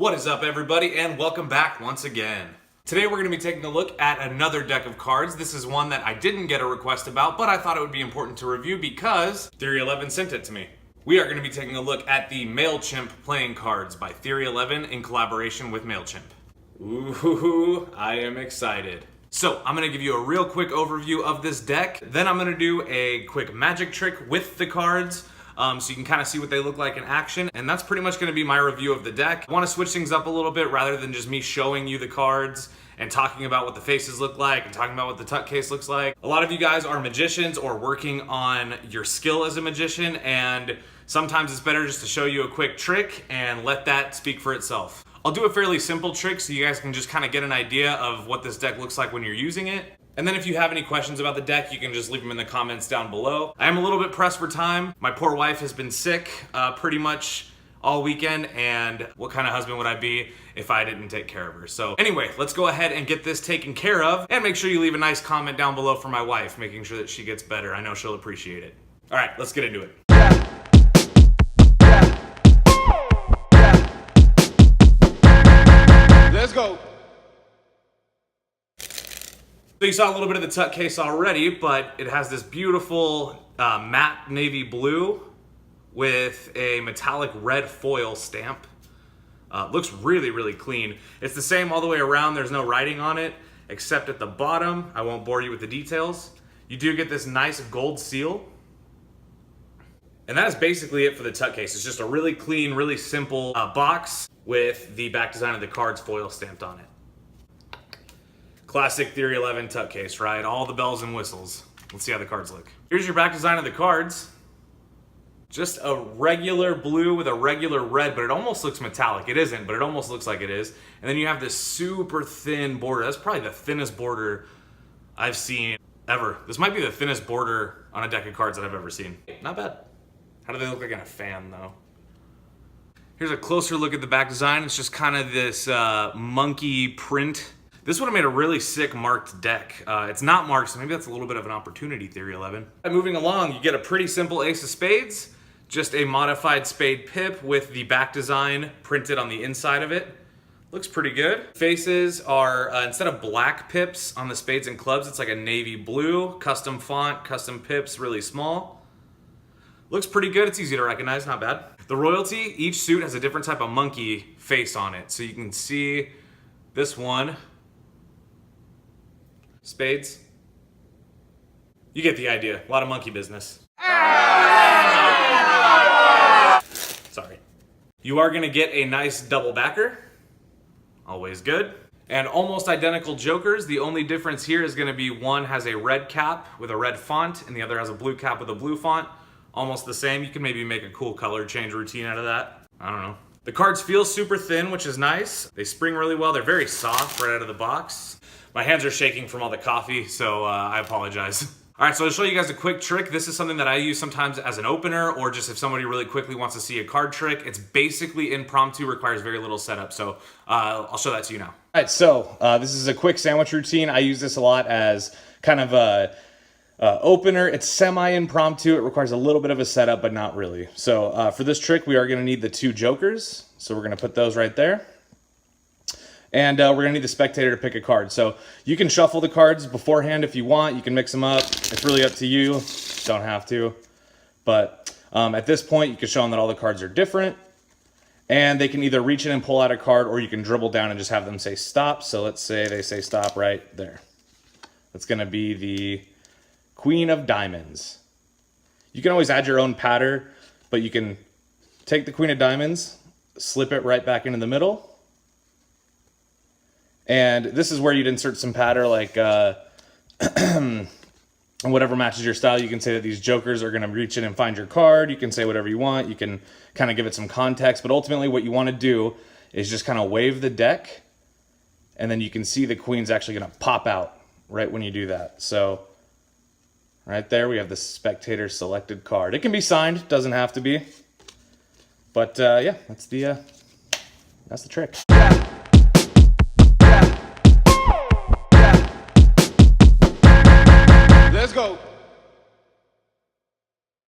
What is up, everybody, and welcome back once again. Today we're going to be taking a look at another deck of cards. This is one that I didn't get a request about, but I thought it would be important to review because Theory11 sent it to me. We are going to be taking a look at the MailChimp playing cards by Theory11 in collaboration with MailChimp. Ooh, I am excited. So I'm going to give you a real quick overview of this deck. Then I'm going to do a quick magic trick with the cards. So you can kind of see what they look like in action. And that's pretty much going to be my review of the deck. I want to switch things up a little bit rather than just me showing you the cards and talking about what the faces look like and talking about what the tuck case looks like. A lot of you guys are magicians or working on your skill as a magician, and sometimes it's better just to show you a quick trick and let that speak for itself. I'll do a fairly simple trick so you guys can just kind of get an idea of what this deck looks like when you're using it. And then if you have any questions about the deck, you can just leave them in the comments down below. I am a little bit pressed for time. My poor wife has been sick pretty much all weekend, and what kind of husband would I be if I didn't take care of her? So anyway, let's go ahead and get this taken care of, and make sure you leave a nice comment down below for my wife, making sure that she gets better. I know she'll appreciate it. All right, let's get into it. Let's go. So you saw a little bit of the tuck case already, but it has this beautiful matte navy blue with a metallic red foil stamp. Looks really, really clean. It's the same all the way around. There's no writing on it, except at the bottom. I won't bore you with the details. You do get this nice gold seal. And that is basically it for the tuck case. It's just a really clean, really simple box with the back design of the cards foil stamped on it. Classic Theory11 tuck case, right? All the bells and whistles. Let's see how the cards look. Here's your back design of the cards. Just a regular blue with a regular red, but it almost looks metallic. It isn't, but it almost looks like it is. And then you have this super thin border. That's probably the thinnest border I've seen ever. This might be the thinnest border on a deck of cards that I've ever seen. Not bad. How do they look like in a fan, though? Here's a closer look at the back design. It's just kind of this monkey print. This would have made a really sick marked deck. It's not marked, so maybe that's a little bit of an opportunity, Theory11. Moving along, you get a pretty simple ace of spades, just a modified spade pip with the back design printed on the inside of it. Looks pretty good. Faces are, instead of black pips on the spades and clubs, it's like a navy blue, custom font, custom pips, really small. Looks pretty good. It's easy to recognize, not bad. The royalty, each suit has a different type of monkey face on it. So you can see this one. Spades. You get the idea. A lot of monkey business. Sorry. You are going to get a nice double backer. Always good. And almost identical jokers. The only difference here is going to be one has a red cap with a red font and the other has a blue cap with a blue font. Almost the same. You can maybe make a cool color change routine out of that. I don't know. The cards feel super thin, which is nice. They spring really well. They're very soft right out of the box. My hands are shaking from all the coffee, so I apologize. All right, so I'll show you guys a quick trick. This is something that I use sometimes as an opener, or just if somebody really quickly wants to see a card trick. It's basically impromptu, requires very little setup, so I'll show that to you now. All right, so this is a quick sandwich routine. I use this a lot as kind of a opener. It's semi-impromptu. It requires a little bit of a setup, but not really. So for this trick, we are gonna need the two jokers. So we're gonna put those right there. And we're gonna need the spectator to pick a card. So you can shuffle the cards beforehand if you want. You can mix them up. It's really up to you. Don't have to. But at this point, you can show them that all the cards are different. And they can either reach in and pull out a card, or you can dribble down and just have them say stop. So let's say they say stop right there. That's gonna be the Queen of Diamonds. You can always add your own pattern, but you can take the Queen of Diamonds, slip it right back into the middle. And this is where you'd insert some patter, like whatever matches your style. You can say that these jokers are going to reach in and find your card. You can say whatever you want. You can kind of give it some context. But ultimately what you want to do is just kind of wave the deck. And then you can see the queen's actually going to pop out right when you do that. So right there we have the spectator selected card. It can be signed. Doesn't have to be. But yeah, that's the trick.